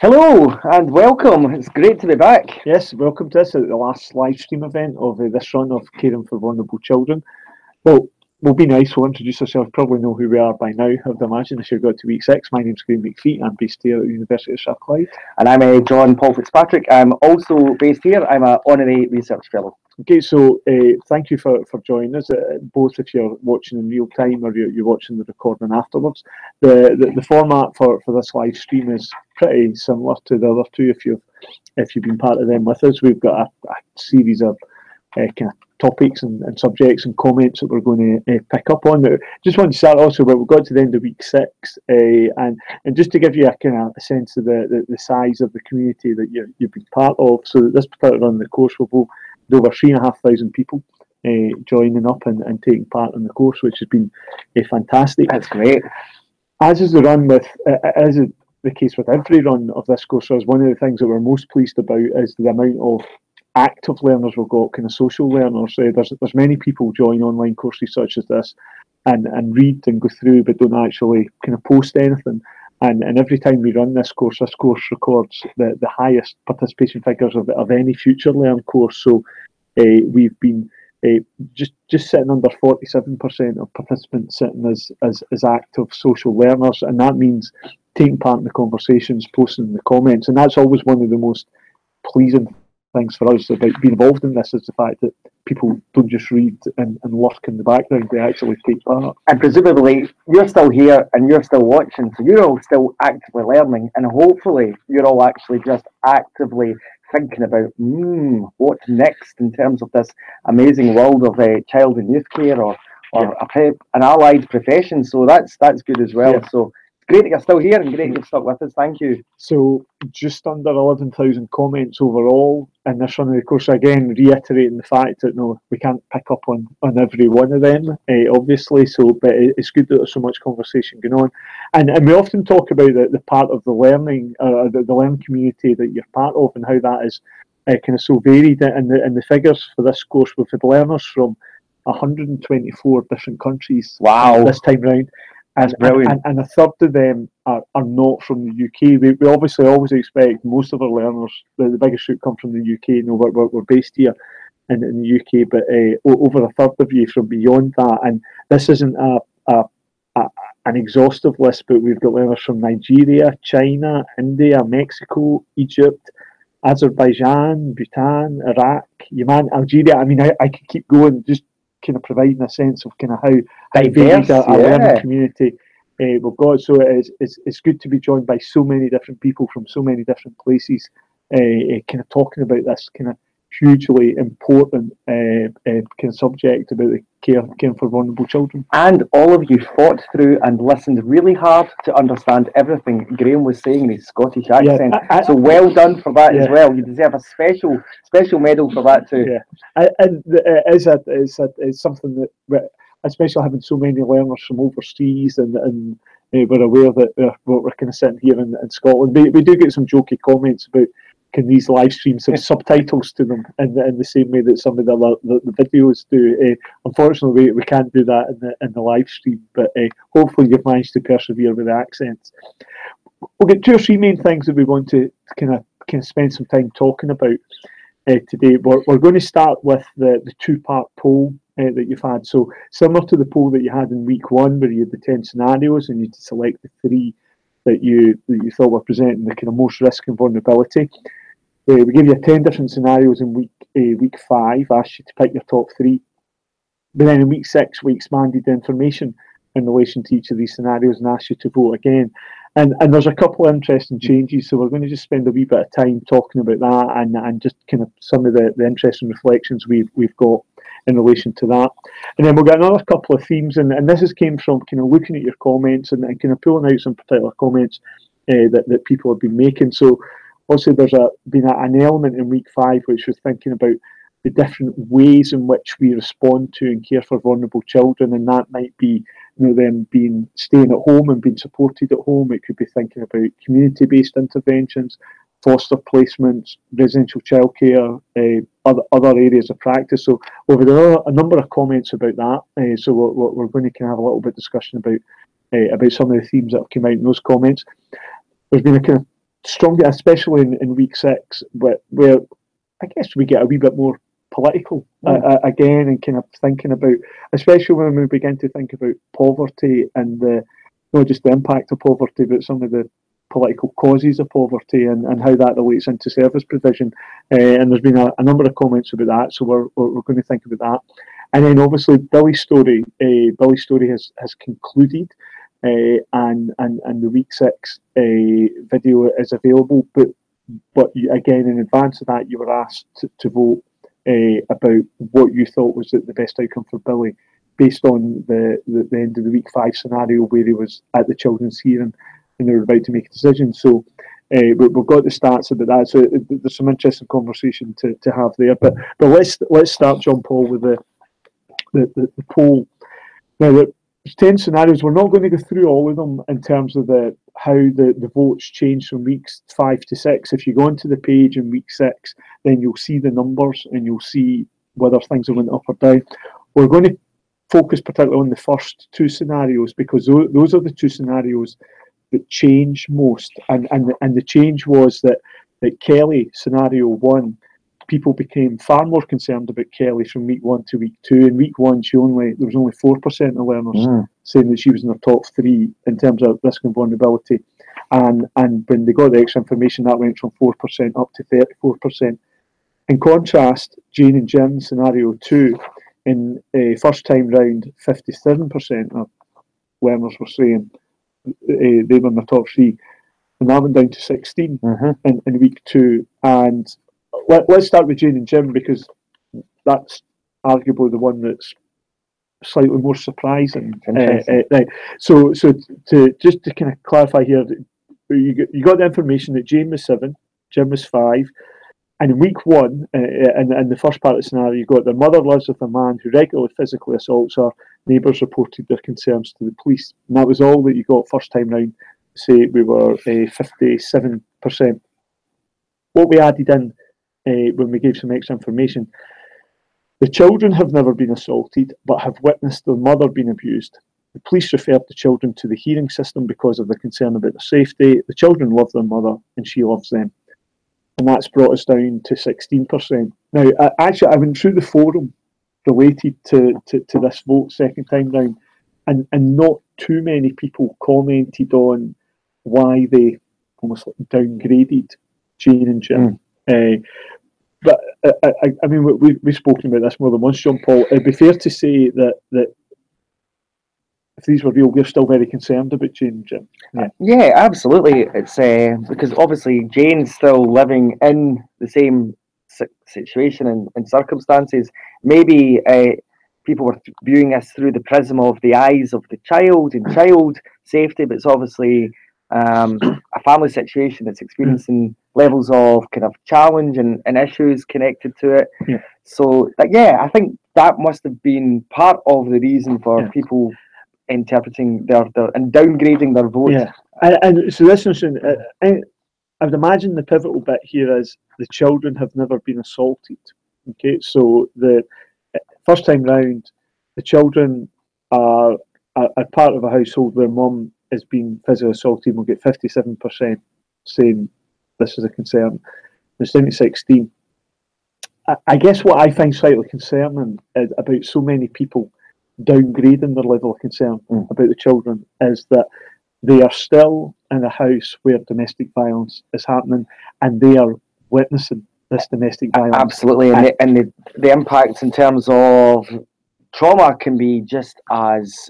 Hello and welcome. It's great to be back. Yes, welcome to us at the last live stream event of this run of Caring for Vulnerable Children. Well, we'll be nice, we'll introduce ourselves, probably know who we are by now, I would imagine, if you've got to week 6. My name's Graham McPhee, I'm based here at the University of Strathclyde. And I'm John Paul Fitzpatrick. I'm also based here. I'm an honorary research fellow. Okay, so thank you for joining us, both if you're watching in real time or you're watching the recording afterwards. The format for this live stream is pretty similar to the other two if you've been part of them with us. We've got a series of kind of topics and subjects and comments that we're going to pick up on. But just want to start also, but we've got to the end of week 6, and just to give you a kind of a sense of the size of the community that you've been part of. So that this particular run, the course will go over 3,500 people joining up and taking part in the course, which has been fantastic. That's great. As is the run with, as is the case with every run of this course, one of the things that we're most pleased about is the amount of active learners we've got, kind of social learners. There's many people join online courses such as this and read and go through but don't actually kind of post anything. And every time we run this course records the highest participation figures of any future Learn course. So we've been just sitting under 47% of participants sitting as active social learners, and that means taking part in the conversations, posting in the comments, and that's always one of the most pleasing things for us about being involved in this, is the fact that people don't just read and lurk in the background, they actually take part. And presumably you're still here and you're still watching, so you're all still actively learning, and hopefully you're all actually just actively thinking about what's next in terms of this amazing world of child and youth care or an allied profession. So that's good as well. Yeah. So great that you're still here and great that you've stuck with us. Thank you. So just under 11,000 comments overall in this run of the course. Again, reiterating the fact that we can't pick up on every one of them, obviously. So, but it's good that there's so much conversation going on, and we often talk about the part of the learning, the learning community that you're part of, and how that is kind of so varied. And the figures for this course, we've had learners from 124 different countries. Wow! This time round. That's brilliant. And a third of them are not from the UK. We obviously always expect most of our learners, the biggest group, come from the UK. We're based here in the UK, but over a third of you from beyond that. And this isn't an exhaustive list, but we've got learners from Nigeria, China, India, Mexico, Egypt, Azerbaijan, Bhutan, Iraq, Yemen, Algeria. I mean, I could keep going, just kind of providing a sense of kind of how diverse a learning community we've got. So it's good to be joined by so many different people from so many different places, kind of talking about this kind of hugely important kind of subject about the caring for vulnerable children. And all of you fought through and listened really hard to understand everything Graham was saying in his Scottish accent. So well done for that as well. You deserve a special medal for that too. Yeah, and it's something that, especially having so many learners from overseas, and we're aware that we're kind of sitting here in Scotland. We do get some jokey comments about, can these live streams have subtitles to them in the same way that some of the videos do? Unfortunately, we can't do that in the live stream, but hopefully you've managed to persevere with the accents. We'll get 2 or 3 main things that we want to kind of spend some time talking about today. We're going to start with the 2-part poll that you've had. So similar to the poll that you had in week 1, where you had the 10 scenarios and you had to select the 3 that you thought were presenting the kind of most risk and vulnerability. We gave you 10 different scenarios in week 5, asked you to pick your top 3. But then in week 6, we expanded the information in relation to each of these scenarios and asked you to vote again. And there's a couple of interesting changes, so we're going to just spend a wee bit of time talking about that and just kind of some of the interesting reflections we've got in relation to that. And then we'll get another couple of themes, and this has came from kind of looking at your comments and kind of pulling out some particular comments that people have been making. So also there's been an element in week 5 which was thinking about the different ways in which we respond to and care for vulnerable children, and that might be them staying at home and being supported at home. It could be thinking about community-based interventions, foster placements, residential childcare, other areas of practice. So we've had a number of comments about that. So we're going to kind of have a little bit of discussion about some of the themes that have come out in those comments. There's been a kind of stronger, especially in week 6, where I guess we get a wee bit more political again, and kind of thinking about, especially when we begin to think about poverty and not just the impact of poverty, but some of the political causes of poverty and how that relates into service provision. And there's been a number of comments about that, so we're going to think about that. And then obviously Billy's story has concluded, and the week 6 video is available. But again, in advance of that, you were asked to vote about what you thought was the best outcome for Billy, based on the end of the week 5 scenario where he was at the children's hearing and they were about to make a decision. So we've got the stats about that. So there's some interesting conversation to have there. But let's start, John Paul, with the poll. Now, there's 10 scenarios. We're not going to go through all of them in terms of how the votes change from weeks 5 to 6. If you go onto the page in week 6, then you'll see the numbers and you'll see whether things have went up or down. We're going to focus particularly on the first 2 scenarios, because those are the 2 scenarios that change most. And the change was that Kelly, scenario 1, people became far more concerned about Kelly from week 1 to week 2. In week 1, there was only 4% of learners saying that she was in the top 3 in terms of risk and vulnerability. And when they got the extra information, that went from 4% up to 34%. In contrast, Jane and Jim, scenario 2, in first time round, 57% of learners were saying they were in the top 3, and that went down to 16 in week 2. And let's start with Jane and Jim, because that's arguably the one that's slightly more surprising. So to kind of clarify here, you got the information that Jane was 7, Jim was 5, and in week 1, in the first part of the scenario, you got their mother lives with a man who regularly physically assaults her. Neighbours reported their concerns to the police, and that was all that you got first time round. Say we were 57%. What we added in when we gave some extra information: the children have never been assaulted, but have witnessed their mother being abused. The police referred the children to the hearing system because of the concern about their safety. The children love their mother, and she loves them. And that's brought us down to 16%. Now, actually, I went through the forum related to this vote second time round, and not too many people commented on why they almost downgraded Jane and Jim. But I mean, we've spoken about this more than once, John Paul. It'd be fair to say that if these were real, we're still very concerned about Jane and Jim. Yeah, absolutely. It's because obviously Jane's still living in the same situation and circumstances. Maybe people were viewing us through the prism of the eyes of the child and child safety, but it's obviously a family situation that's experiencing levels of kind of challenge and issues connected to it. So, I think that must have been part of the reason for people interpreting their and downgrading their vote. And so this is, I would imagine the pivotal bit here is the children have never been assaulted. Okay, so the first time round, the children are part of a household where mum is being physically assaulted. We'll get 57% saying this is a concern. It's down to 16. I guess what I find slightly concerning is about so many people downgrading their level of concern about the children is that they are still in a house where domestic violence is happening, and they are witnessing this domestic violence. Absolutely, and the impacts in terms of trauma can be just as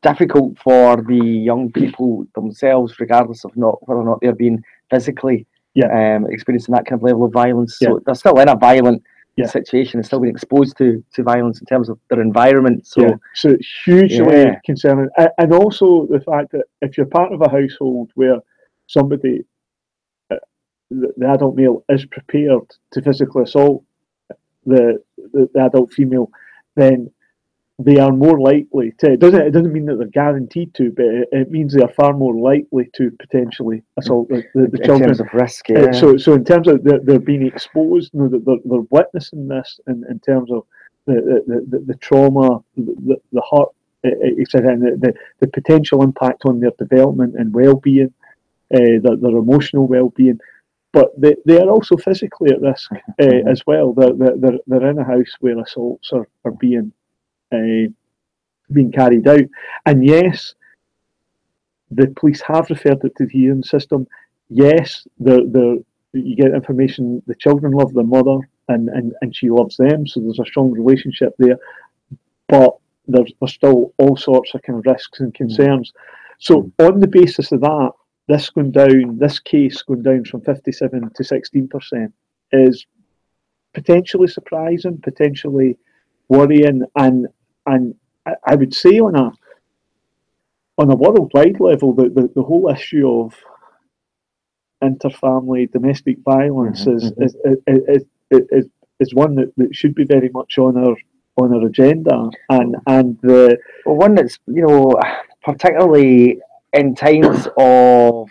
difficult for the young people themselves, regardless of whether or not they're being physically experiencing that kind of level of violence. So they're still in a violent situation and still being exposed to violence in terms of their environment. So it's hugely concerning. And also the fact that if you're part of a household where somebody, the adult male, is prepared to physically assault the adult female, then they are more likely to. It doesn't mean that they're guaranteed to, but it means they are far more likely to potentially assault the children. In terms of risk, So in terms of they're being exposed, that they're witnessing this in terms of the trauma, the hurt, etc., and the potential impact on their development and well-being. their emotional well-being, but they are also physically at risk as well. They're in a house where assaults are being carried out, and yes, the police have referred it to the hearing system. Yes, you get information. The children love their mother, and she loves them, so there's a strong relationship there. But there's still all sorts of kind of risks and concerns. So on the basis of that, this case going down from 57 to 16% is potentially surprising, potentially worrying, and I would say on a worldwide level, the whole issue of interfamily domestic violence is one that should be very much on our agenda, and one that's, particularly in times of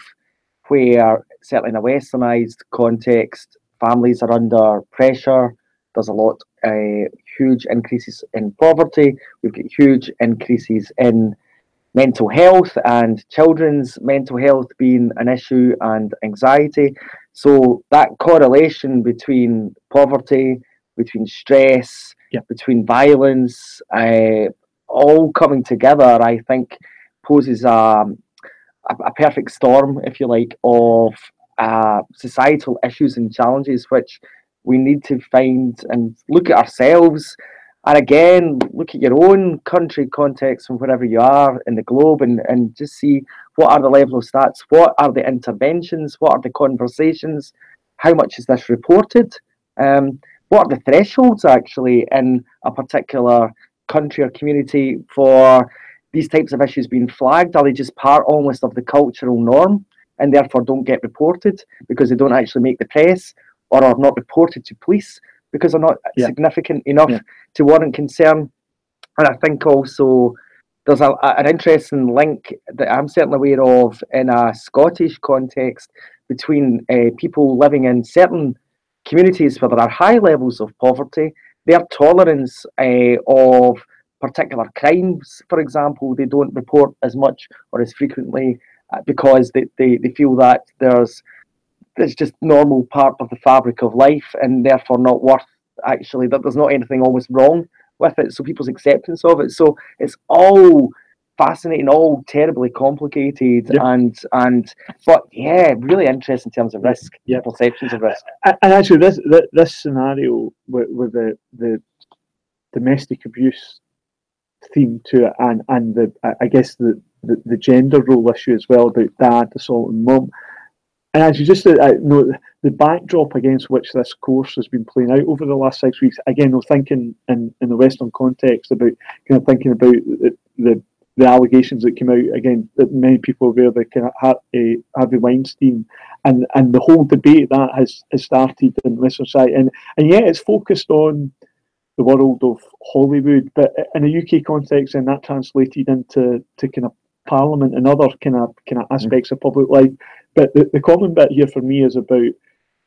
where, certainly in a westernised context, families are under pressure. There's a lot huge increases in poverty. We've got huge increases in mental health and children's mental health being an issue, and anxiety. So that correlation between poverty, between stress, between violence, all coming together, I think poses a perfect storm, if you like, of societal issues and challenges which we need to find and look at ourselves. And again, look at your own country context from wherever you are in the globe, and just see what are the level of stats, what are the interventions, what are the conversations, how much is this reported, what are the thresholds actually in a particular country or community for these types of issues being flagged? Are they just part almost of the cultural norm and therefore don't get reported because they don't actually make the press, or are not reported to police because they're not significant enough to warrant concern? And I think also there's an interesting link that I'm certainly aware of in a Scottish context between people living in certain communities where there are high levels of poverty. Their tolerance of particular crimes, for example, they don't report as much or as frequently because they feel that it's just normal part of the fabric of life, and therefore not worth, actually, that there's not anything almost wrong with it, so people's acceptance of it. So it's all fascinating, all terribly complicated, but really interesting in terms of risk, perceptions of risk. And actually, this scenario with the domestic abuse theme to it, and the I guess the gender role issue as well, about dad assaulting mum. And actually, just know the backdrop against which this course has been playing out over the last 6 weeks. Again, we're thinking in the Western context about thinking about the allegations that came out again, that many people were the kind of Harvey Weinstein, and the whole debate that has started in Western society, and it's focused on the world of Hollywood, but in a UK context, and that translated into kind of Parliament and other kind of aspects of public life. But the common bit here for me is about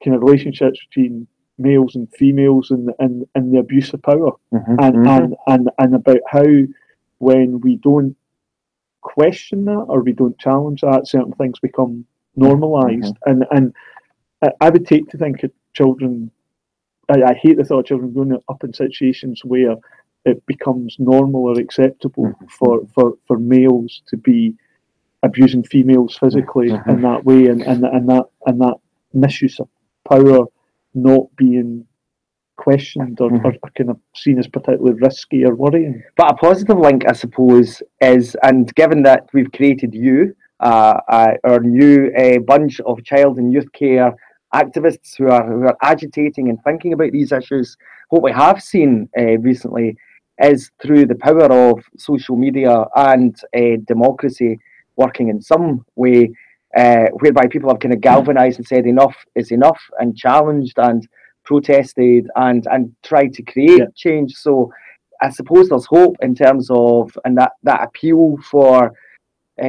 kind of relationships between males and females, and the abuse of power, and about how, when we don't question that or we don't challenge that, certain things become normalised. And I would take to think of children. I hate the thought of children growing up in situations where it becomes normal or acceptable for males to be abusing females physically in that way, and that misuse of power not being questioned or kind of seen as particularly risky or worrying. But a positive link, I suppose, is, and given that we've created you, our new bunch of child and youth care activists who are agitating and thinking about these issues, what we have seen recently is through the power of social media and democracy working in some way, whereby people have kind of galvanised and said enough is enough, and challenged and protested and tried to create change. So I suppose there's hope in terms of, and that appeal for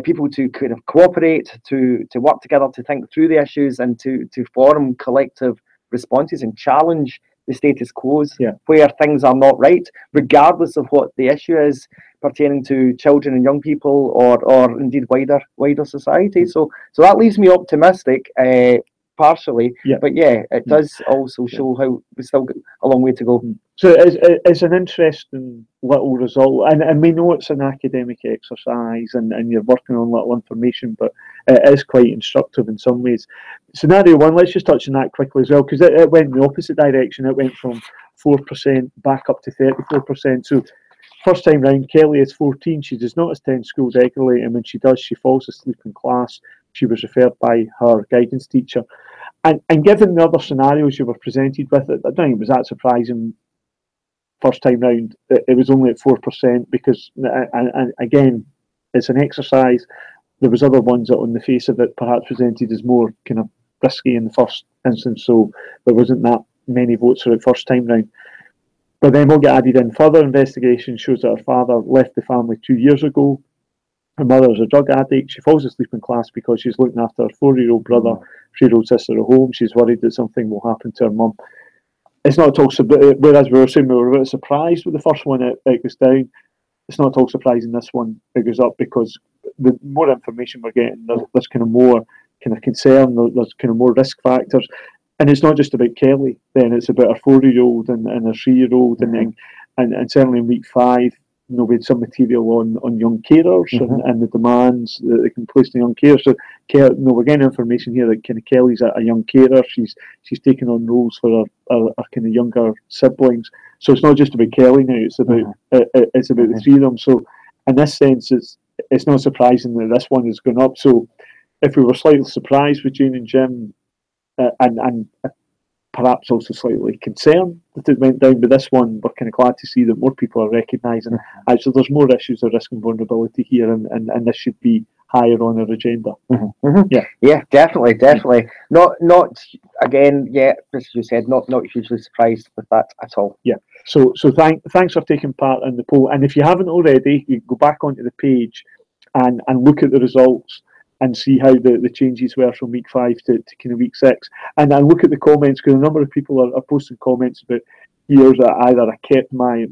people to kind of cooperate, to work together, to think through the issues, and to form collective responses and challenge the status quo, Yeah. where things are not right, regardless of what the issue is pertaining to children and young people, or indeed wider society. So that leaves me optimistic, partially. Yeah. But yeah, it does also show how we still got a long way to go. So it's an interesting little result, and we know it's an academic exercise, and you're working on little information, but it is quite instructive in some ways. Scenario one, let's just touch on that quickly as well, because it went in the opposite direction. It went from 4% back up to 34%. So first time round, Kelly is 14. She does not attend school regularly, and when she does, she falls asleep in class. She was referred by her guidance teacher. And given the other scenarios you were presented with, I don't think it was that surprising. First time round, it was only at 4% because, and again, it's an exercise. There was other ones that, on the face of it, perhaps presented as more kind of risky in the first instance, so there wasn't that many votes for the first time round. But then we'll get added in. Further investigation shows that her father left the family 2 years ago. Her mother is a drug addict. She falls asleep in class because she's looking after her 4-year-old brother, 3-year-old sister at home. She's worried that something will happen to her mum. It's not at all, whereas we were saying we were a bit surprised with the first one, it goes down. It's not at all surprising this one, it goes up, because the more information we're getting, there's kind of more kind of concern, there's kind of more risk factors. And it's not just about Kelly, then it's about her 4-year-old and her 3-year-old, and certainly in week 5, we had some material on young carers and the demands that they can place on young carers. So we're getting information here that kind of Kelly's a young carer. She's taking on roles for her kind of younger siblings. So it's not just about Kelly now. It's about the 3 of them. So in this sense, it's not surprising that this one has gone up. So if we were slightly surprised with Jane and Jim, and perhaps also slightly concerned that it went down, but this one, we're kind of glad to see that more people are recognising actually there's more issues of risk and vulnerability here, and this should be higher on our agenda. Yeah, definitely. Not again, yeah, as you said, not hugely surprised with that at all. Yeah. So thanks for taking part in the poll, and if you haven't already, you go back onto the page and look at the results and see how the changes were from week 5 to kind of week 6, and look at the comments, because a number of people are posting comments about, here's either I kept my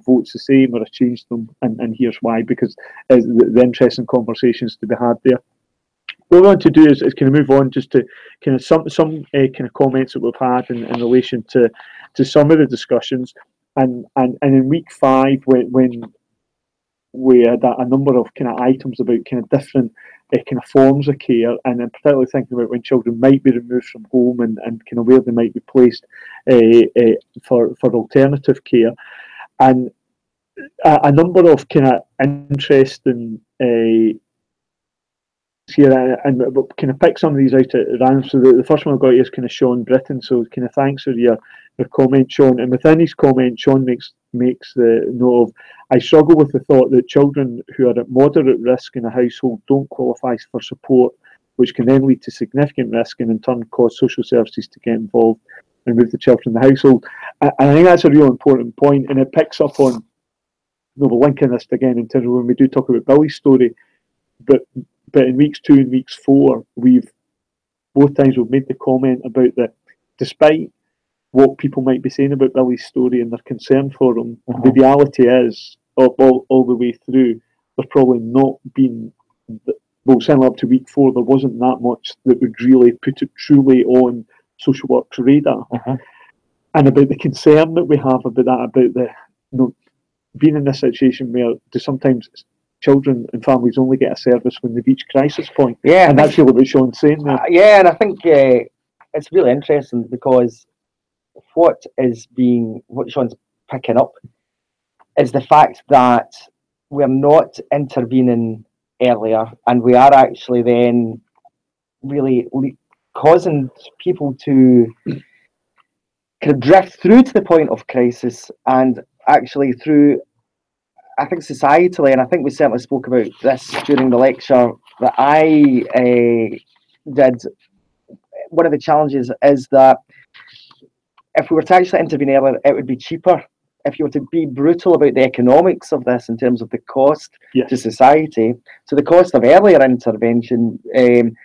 votes the same or I changed them, and here's why, because the interesting conversations to be had there. What we want to do is kind of move on just to kind of some kind of comments that we've had in relation to some of the discussions, and in week 5 when we had a number of kind of items about kind of different kind of forms of care, and then particularly thinking about when children might be removed from home and kind of where they might be placed for alternative care, and a number of kind of interesting here, and we'll kind of pick some of these out at random. So the first one I've got is kind of Sean Britton. So kind of thanks for your comment, Sean. And within his comment, Sean makes the note of, I struggle with the thought that children who are at moderate risk in a household don't qualify for support, which can then lead to significant risk and in turn cause social services to get involved and remove the child from the household. And I think that's a real important point, and it picks up on, we're linking this again in terms of when we do talk about Billy's story, but in weeks 2 and weeks 4, both times we've made the comment about that despite what people might be saying about Billy's story and their concern for him, the reality is, all the way through, there's probably not been, well, certainly up to week 4, there wasn't that much that would really put it truly on social work's radar. And about the concern that we have about that, about the, being in this situation where sometimes children and families only get a service when they reach crisis point. Yeah, and that's really what Sean's saying there. Yeah, and I think it's really interesting, because what Sean's picking up is the fact that we're not intervening earlier, and we are actually then really causing people to kind of drift through to the point of crisis, and actually through, I think, societally, and I think we certainly spoke about this during the lecture that I did, one of the challenges is that if we were to actually intervene earlier, it would be cheaper. If you were to be brutal about the economics of this in terms of the cost to society, so the cost of earlier intervention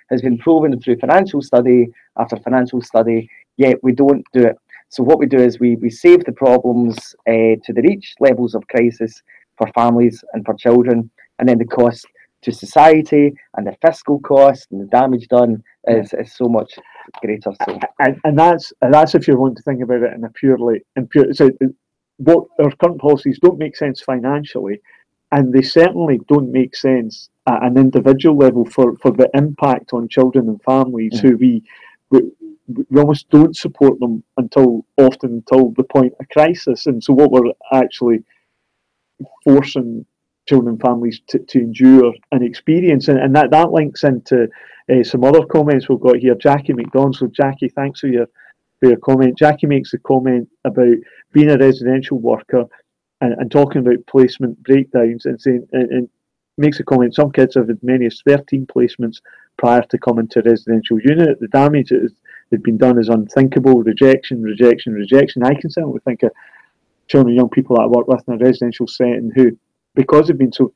has been proven through financial study after financial study, yet we don't do it. So what we do is we save the problems to the reach levels of crisis for families and for children, and then the cost to society and the fiscal cost and the damage done is so much greater. So. And that's if you want to think about it in a purely so what our current policies don't make sense financially, and they certainly don't make sense at an individual level for the impact on children and families who we almost don't support them until the point of crisis. And so what we're actually forcing children and families to endure and experience, and that links into some other comments we've got here. Jackie McDonald, so Jackie, thanks for your comment. Jackie makes a comment about being a residential worker and talking about placement breakdowns, and saying and makes a comment, some kids have as many as 13 placements prior to coming to a residential unit. The damage that has been done is unthinkable. Rejection. I can certainly think of children and young people that I work with in a residential setting who, because they've been through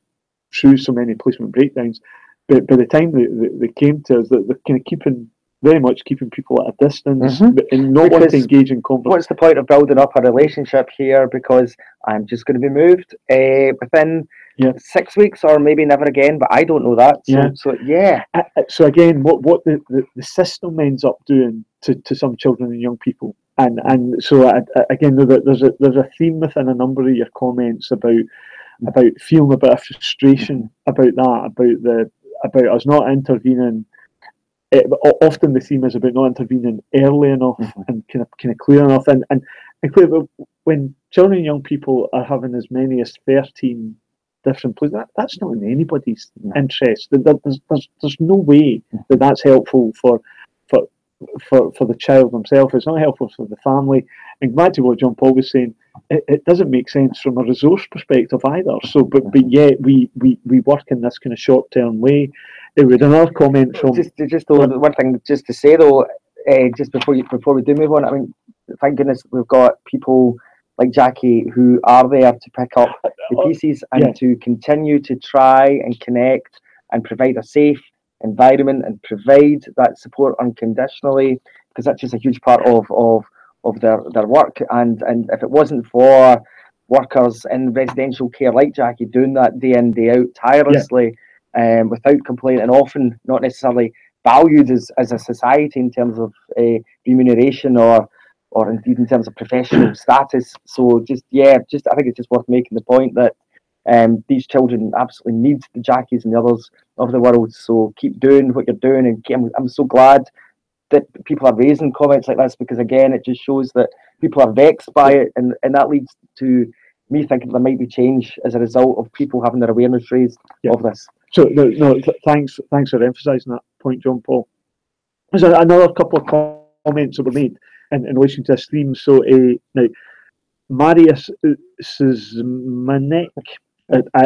so many placement breakdowns, but by the time they came to us, they're kind of very much keeping people at a distance and not wanting to engage in conversation. What's the point of building up a relationship here? Because I'm just going to be moved within 6 weeks, or maybe never again. But I don't know that. So again, what the system ends up doing to some children and young people, and so again, there's a theme within a number of your comments about feeling a bit of frustration about that, about us not intervening. Often the theme is about not intervening early enough and kind of clear enough, and clear. When children and young people are having as many as 13 different places, that's not in anybody's interest. There's no way that that's helpful for the child themselves. It's not helpful for the family. And back to what John Paul was saying, it doesn't make sense from a resource perspective either. So, but yet we work in this kind of short term way. With another comment from one thing just to say though, just before we do move on, I mean, thank goodness we've got people like Jackie who are there to pick up the pieces and to continue to try and connect and provide a safe environment and provide that support unconditionally, because that's just a huge part of their work. And if it wasn't for workers in residential care like Jackie doing that day in, day out tirelessly, without complaint, and often not necessarily valued as a society in terms of remuneration or indeed in terms of professional status. So I think it's just worth making the point that these children absolutely need the Jackies and the others of the world. So keep doing what you're doing, and I'm so glad that people are raising comments like this, because again, it just shows that people are vexed by it, and that leads to me thinking there might be change as a result of people having their awareness raised of this. So thanks for emphasising that point, John Paul. There's another couple of comments that were made in relation to this theme. So now, Marius Szymanek,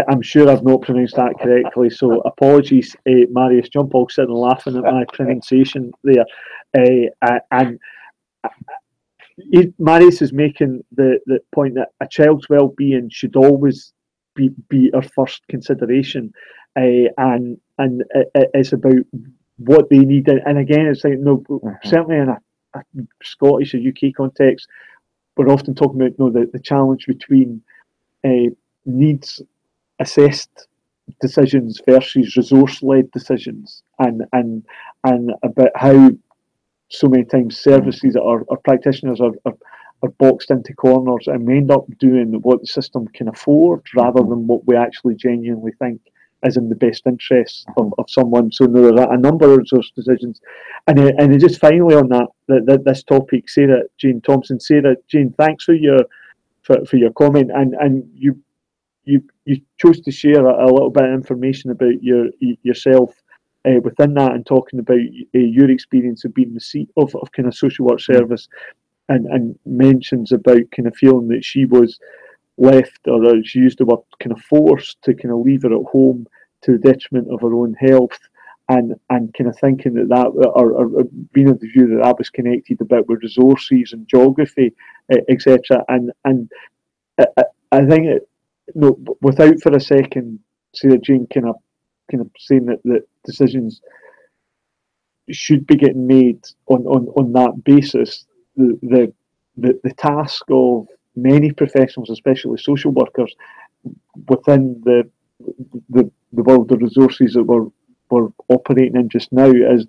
I'm sure I've not pronounced that correctly, so apologies, Marius. John Paul's sitting laughing at my pronunciation there, and Marius is making the point that a child's well-being should always be our first consideration, and it's about what they need. And again, it's like certainly in a Scottish or UK context, we're often talking about the challenge between needs assessed decisions versus resource led decisions, and about how so many times services or practitioners are boxed into corners, and we end up doing what the system can afford rather than what we actually genuinely think is in the best interest of someone. So there are a number of those decisions, and just finally on that this topic, Sarah Jane Thompson. Sarah Jane, thanks for your comment, and you chose to share a little bit of information about yourself within that, and talking about your experience of being receipt of kind of social work service, and mentions about kind of feeling that she was left, or she used the word kind of forced to kind of leave her at home to the detriment of her own health, and kind of thinking that or being of the view that was connected a bit with resources and geography, etc. And I think without for a second Sarah Jane kind of saying that decisions should be getting made on that basis, the the task of many professionals, especially social workers, within the world of resources that we're operating in just now, is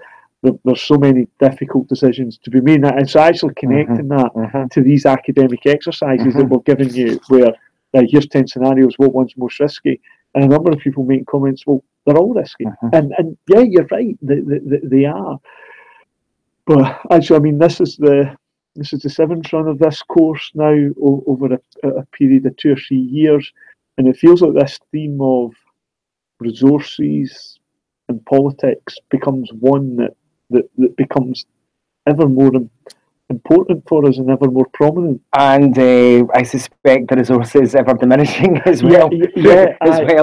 there's so many difficult decisions to be made, and so actually connecting that to these academic exercises that we're giving you, where here's 10 scenarios, what one's most risky, and a number of people making comments, well, they're all risky, and yeah, you're right, they are. But actually, I mean, this is the 7th run of this course now, over a period of 2 or 3 years, and it feels like this theme of resources and politics becomes one that becomes ever more important for us and ever more prominent. And I suspect the resources ever diminishing as well.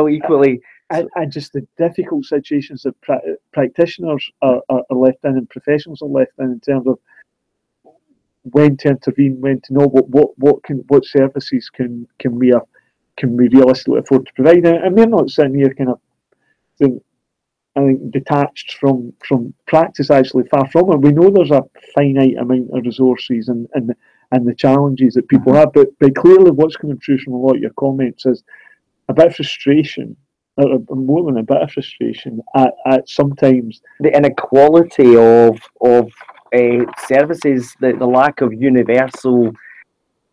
Equally. And just the difficult situations that practitioners are left in, and professionals are left in terms of when to intervene, when to know what services can we realistically afford to provide. And we're not sitting here kind of, I think, detached from practice, actually, far from it. We know there's a finite amount of resources and the challenges that people have, but clearly what's coming through from a lot of your comments is a bit of frustration, or more than a bit of frustration, at sometimes the inequality of services, the lack of universal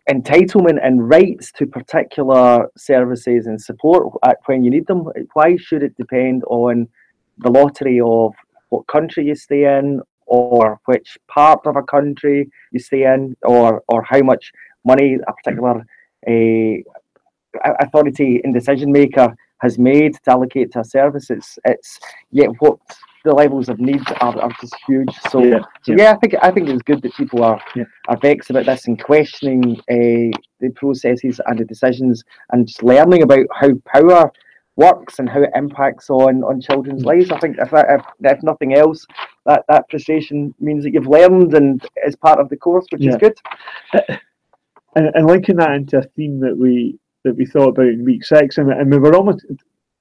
entitlement and rights to particular services and support when you need them. Why should it depend on the lottery of what country you stay in, or which part of a country you stay in, or how much money a particular authority and decision maker has made to allocate to a service? It's yet what the levels of need are just huge. So I think it's good that people are vexed about this and questioning the processes and the decisions, and just learning about how power works and how it impacts on children's lives. I think if nothing else, that frustration means that you've learned and is part of the course, which is good. And linking that into a theme that we thought about in week 6, and we were almost,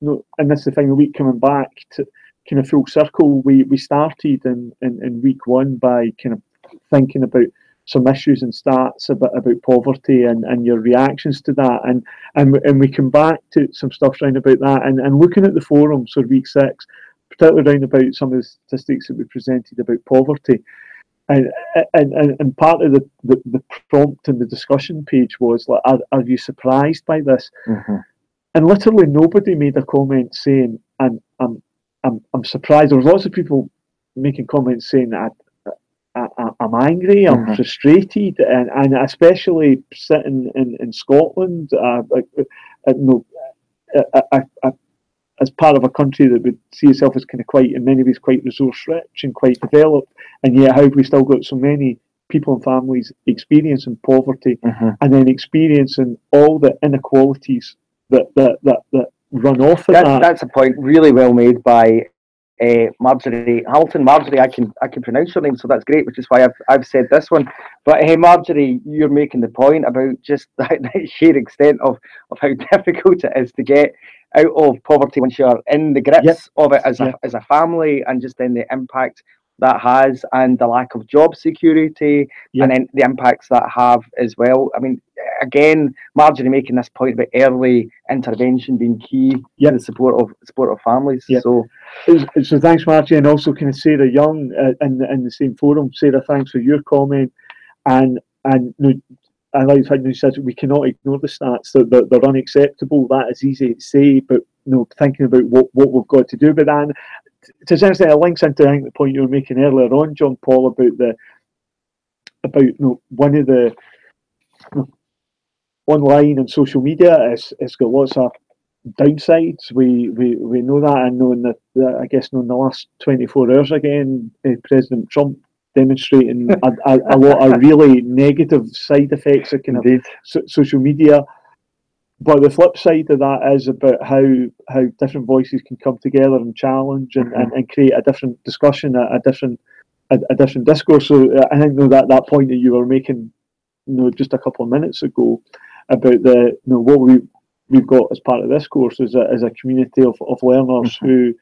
and this is the final week coming back to kind of full circle. We started in week 1 by kind of thinking about some issues and stats about poverty and your reactions to that, and we come back to some stuff around about that, and looking at the forums for week 6, particularly around about some of the statistics that we presented about poverty, and part of the prompt in the discussion page was like, are you surprised by this? And literally nobody made a comment saying I'm surprised. There was lots of people making comments saying that I'm angry, I'm frustrated, and especially sitting in Scotland, as part of a country that would see itself as kind of quite, in many ways, quite resource rich and quite developed, and yet how have we still got so many people and families experiencing poverty and then experiencing all the inequalities that run off of that. That's a point really well made by Marjorie Hamilton. Marjorie, I can pronounce your name, so that's great, which is why I've said this one. But hey, Marjorie, you're making the point about just that sheer extent of how difficult it is to get out of poverty once you're in the grips of it as a family, and just then the impact that has, and the lack of job security, and then the impacts that have as well. I mean, again, Marjorie making this point about early intervention being key to the support of families. So thanks, Marjorie, and also kind of Sarah Young in the same forum. Sarah, thanks for your comment, and I like the fact that you said we cannot ignore the stats, that they're unacceptable. That is easy to say, but thinking about what we've got to do with that. And to some extent, it links into, I think, the point you were making earlier on, John Paul, about one of the online and social media. It's got lots of downsides. We know that, and knowing that I guess in the last 24 hours again, President Trump demonstrating a lot of really negative side effects of kind of social media. But the flip side of that is about how different voices can come together and challenge and create a different discussion, a different discourse. So I think that point that you were making, just a couple of minutes ago, about what we've got as part of this course is a community of learners who.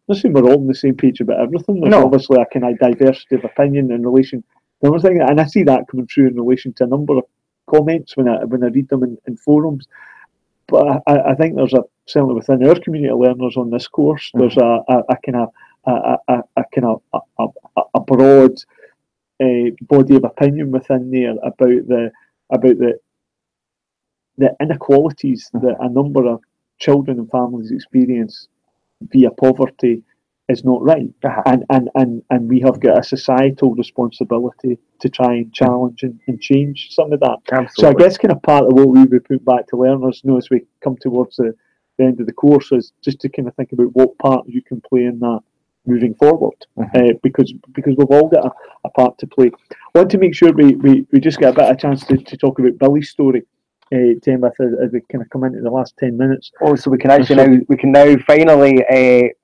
Listen, we're all on the same page about everything. There's obviously a kind of diversity of opinion in relation Another thing, and I see that coming through in relation to a number of comments when I read them in forums. But I think there's certainly within our community of learners on this course, there's a kind of a broad body of opinion within there about the inequalities that a number of children and families experience via poverty is not right. And we have got a societal responsibility to try and challenge and change some of that. Absolutely. So I guess kind of part of what we would put back to learners, as we come towards the end of the course, is just to kind of think about what part you can play in that moving forward, because we've all got a part to play. I want to make sure we just get a bit of a chance to talk about Billy's story, Temith, as we kind of come into the last 10 minutes. Oh, so we can actually now finally.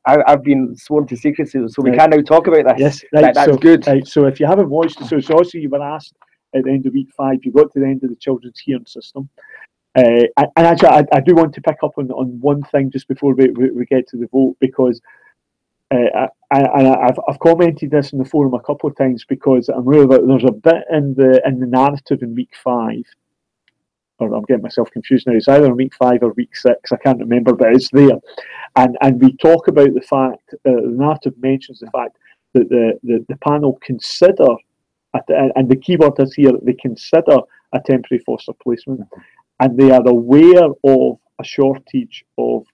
I've been sworn to secrecy, so we can now talk about this. Yes, right. That's good. Right, so if you haven't watched it, so also you were asked at the end of week 5, you got to the end of the children's hearing system. And actually, I do want to pick up on one thing just before we get to the vote, because I've commented this in the forum a couple of times, because I'm aware that there's a bit in the narrative in week 5, or I'm getting myself confused now. It's either in week 5 or week 6. I can't remember, but it's there. And we talk about the fact, the narrative mentions the fact that the panel consider, and the key word is here, they consider a temporary foster placement, and they are aware of a shortage of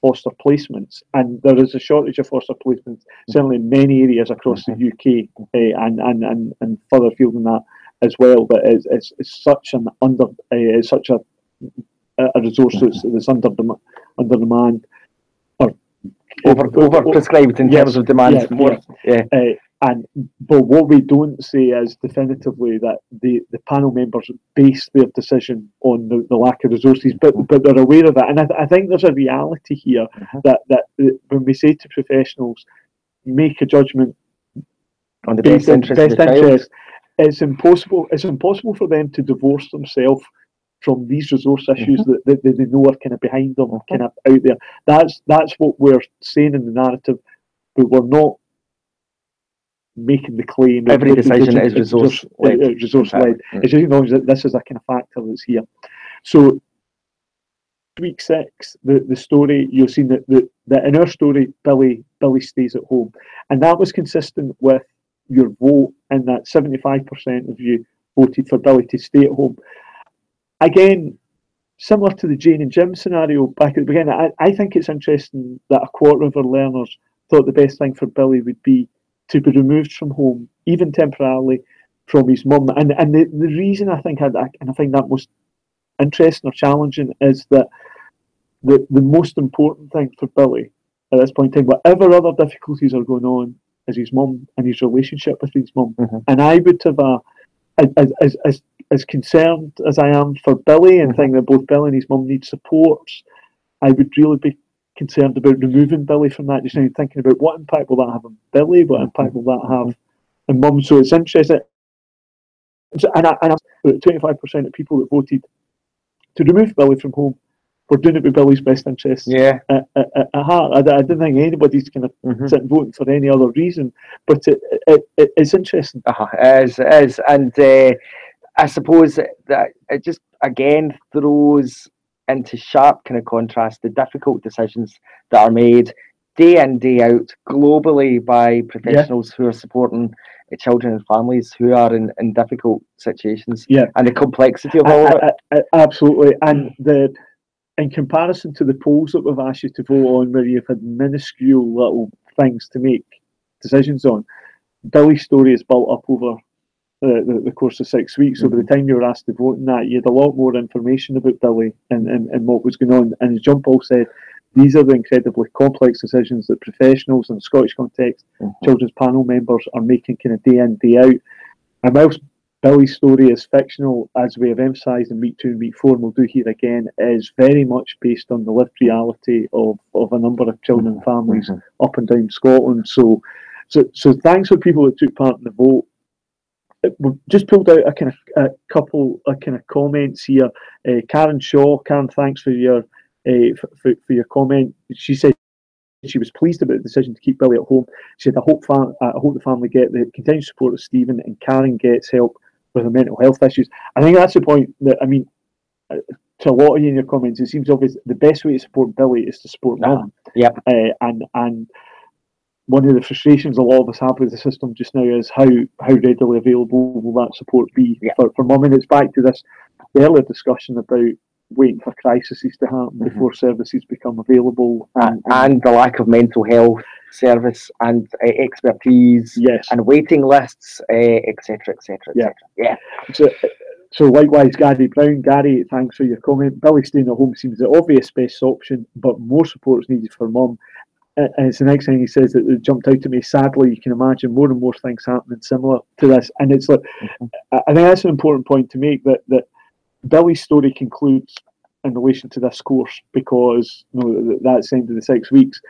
foster placements, and there is a shortage of foster placements certainly in many areas across the UK, and further afield than that as well. But it's such an it's such a resource that's under demand, or over prescribed in terms of demand. But what we don't say is definitively that the panel members base their decision on the lack of resources, but they're aware of that. And I think there's a reality here that when we say to professionals, make a judgment on the best interest of the child, it's impossible for them to divorce themselves from these resource issues that they know are kind of behind them, kind of out there. That's what we're saying in the narrative, but we're not making the claim every decision is resource led. It's just acknowledge that this is a kind of factor that's here. So week 6, the story, you'll see that in our story, Billy stays at home, and that was consistent with your vote, in that 75% of you voted for Billy to stay at home. Again, similar to the Jane and Jim scenario back at the beginning, I think it's interesting that a quarter of our learners thought the best thing for Billy would be to be removed from home, even temporarily, from his mum. And the reason I think that most interesting or challenging is that the most important thing for Billy at this point in time, whatever other difficulties are going on, is his mum and his relationship with his mum. And I would have as concerned as I am for Billy, and think that both Billy and his mum need supports, I would really be concerned about removing Billy from that, just now thinking about what impact will that have on Billy, what impact will that have on mum. So it's interesting, and 25% of people that voted to remove Billy from home were doing it with Billy's best interests at heart. I don't think anybody's kind of sitting voting for any other reason, but it's interesting. It is, and I suppose that it just again throws into sharp kind of contrast the difficult decisions that are made day in, day out, globally, by professionals who are supporting children and families who are in difficult situations, and the complexity of all of it. Absolutely. And in comparison to the polls that we've asked you to vote on, where you've had minuscule little things to make decisions on, Billy's story is built up over the course of 6 weeks. So by the time you were asked to vote on that, you had a lot more information about Billy and what was going on. And as John Paul said, these are the incredibly complex decisions that professionals in the Scottish context, children's panel members, are making kind of day in, day out. And whilst Billy's story is fictional, as we have emphasised in week 2 and week 4, and we'll do here again, is very much based on the lived reality of a number of children and families up and down Scotland. So thanks for people that took part in the vote. We've just pulled out a couple of comments here. Karen Shaw, Karen, thanks for your comment. She said she was pleased about the decision to keep Billy at home. She said, I hope the family get the continued support of Stephen and Karen gets help with her mental health issues. I think that's the point that, I mean, to a lot of you in your comments, it seems obvious the best way to support Billy is to support Mum. Yep. And one of the frustrations a lot of us have with the system just now is how readily available will that support be for Mum. And it's back to this earlier discussion about waiting for crises to happen before services become available. And the lack of mental health service and expertise and waiting lists, etc., etc., etc. Yeah. So likewise, Gary Brown. Gary, thanks for your comment. Billy staying at home seems the obvious best option, but more support is needed for Mum. And it's the next thing he says that jumped out to me. Sadly, you can imagine more and more things happening similar to this. And it's like, I think that's an important point to make, that Billy's story concludes in relation to this course, because that's the end of the 6 weeks.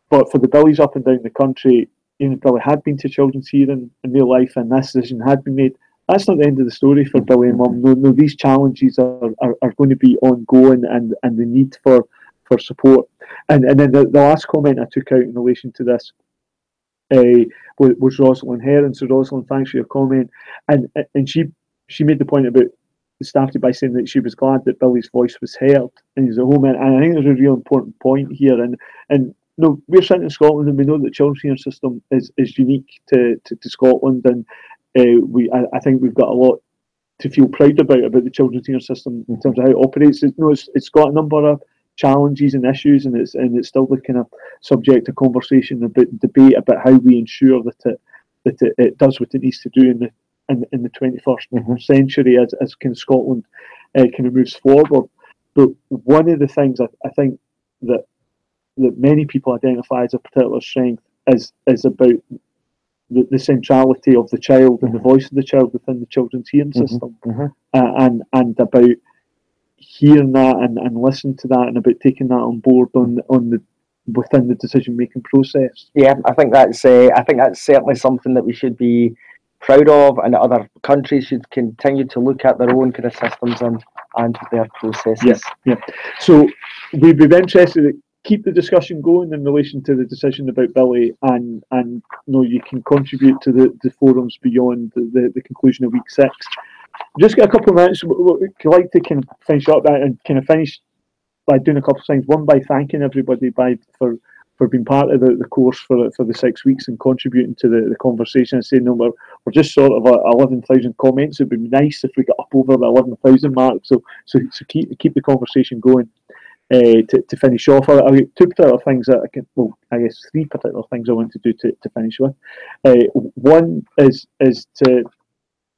But for the Billies up and down the country, Billy had been to Children's Hearing in real life and this decision had been made. That's not the end of the story for Billy and Mum. No, these challenges are going to be ongoing, and the need for support. And then the last comment I took out in relation to this was Rosalind Heron. So Rosalind, thanks for your comment. And she made the point about, started by saying that she was glad that Billy's voice was heard in his home. And I think there's a real important point here. And we're sitting in Scotland, and we know that the children's hearing system is unique to Scotland, and I think we've got a lot to feel proud about the children's hearing system in terms of how it operates. It's got a number of challenges and issues, and it's still the kind of subject of conversation, about debate about how we ensure that it does what it needs to do in the 21st century as kind of Scotland kind of moves forward. But one of the things I think that many people identify as a particular strength is about the centrality of the child and the voice of the child within the children's hearing system, and about hearing that and listening to that, and about taking that on board within the decision making process. Yeah, I think that's certainly something that we should be proud of, and other countries should continue to look at their own kind of systems and their processes. Yeah. So we'd be interested to keep the discussion going in relation to the decision about Billy, and you can contribute to the forums beyond the conclusion of week 6. Just got a couple of minutes. I'd like to kind of finish up that and kind of finish by doing a couple of things. One, by thanking everybody for being part of the course for the 6 weeks and contributing to the conversation, and saying, we're just sort of 11,000 comments. It'd be nice if we got up over the 11,000 mark. So keep the conversation going. To finish off, I've got 2 particular things that I guess 3 particular things I want to do to finish with. One is to,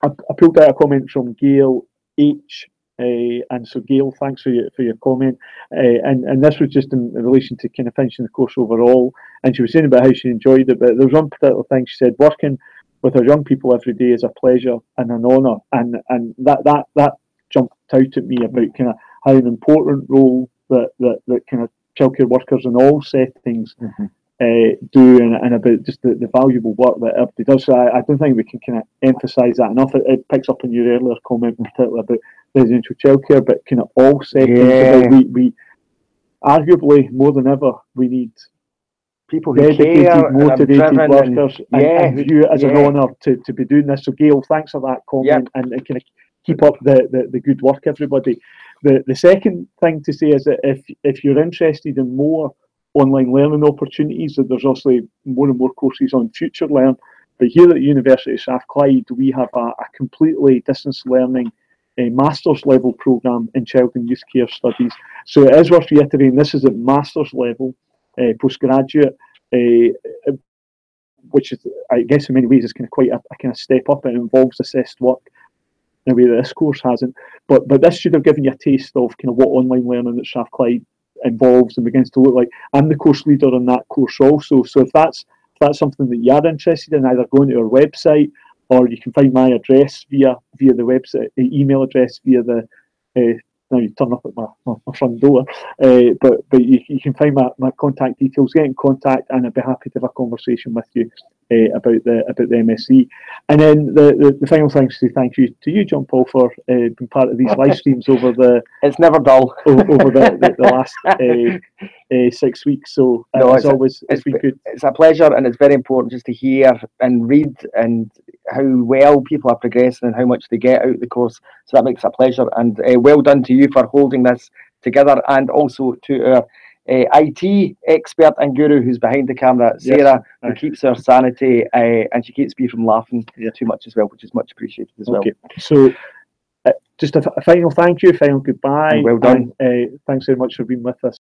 I pulled out a comment from Gail H. And so Gail, thanks for your comment. And this was just in relation to kind of finishing the course overall. And she was saying about how she enjoyed it, but there was one particular thing she said: working with our young people every day is a pleasure and an honour. And that jumped out at me about kind of how an important role that kind of childcare workers in all settings do, and about just the valuable work that everybody does. So I don't think we can kind of emphasise that enough. It picks up on your earlier comment, particularly about residential childcare, but kind of all settings. We arguably more than ever we need people who dedicated, care, motivated workers, and view it as an honour to be doing this. So Gail, thanks for that comment, and kind of keep up the good work, everybody. The second thing to say is that if you're interested in more online learning opportunities, that there's also more and more courses on Future Learn. But here at the University of Strathclyde, we have a completely distance learning master's level programme in child and youth care studies. So it is worth reiterating, this is at master's level, postgraduate, which is, I guess in many ways, is kind of quite a kind of step up, and involves assessed work in a way that this course hasn't. But this should have given you a taste of kind of what online learning at Strathclyde involves and begins to look like. I'm the course leader on that course also. So if that's something that you're interested in, either going to our website, or you can find my address via the website, email address via the now you turn up at my front door, but you can find my contact details, get in contact, and I'd be happy to have a conversation with you about the MSC. And then the final thing is to thank you to you, John Paul, for being part of these live streams over the it's never dull over the last 6 weeks. So no, as always, it's been good. It's a pleasure, and it's very important just to hear and read and how well people are progressing and how much they get out of the course. So that makes it a pleasure, and well done to you for holding this together, and also to our IT expert and guru who's behind the camera, Sarah, who keeps her sanity, and she keeps me from laughing too much as well, which is much appreciated as well. So just a final thank you, final goodbye. And well done. And, thanks very much for being with us.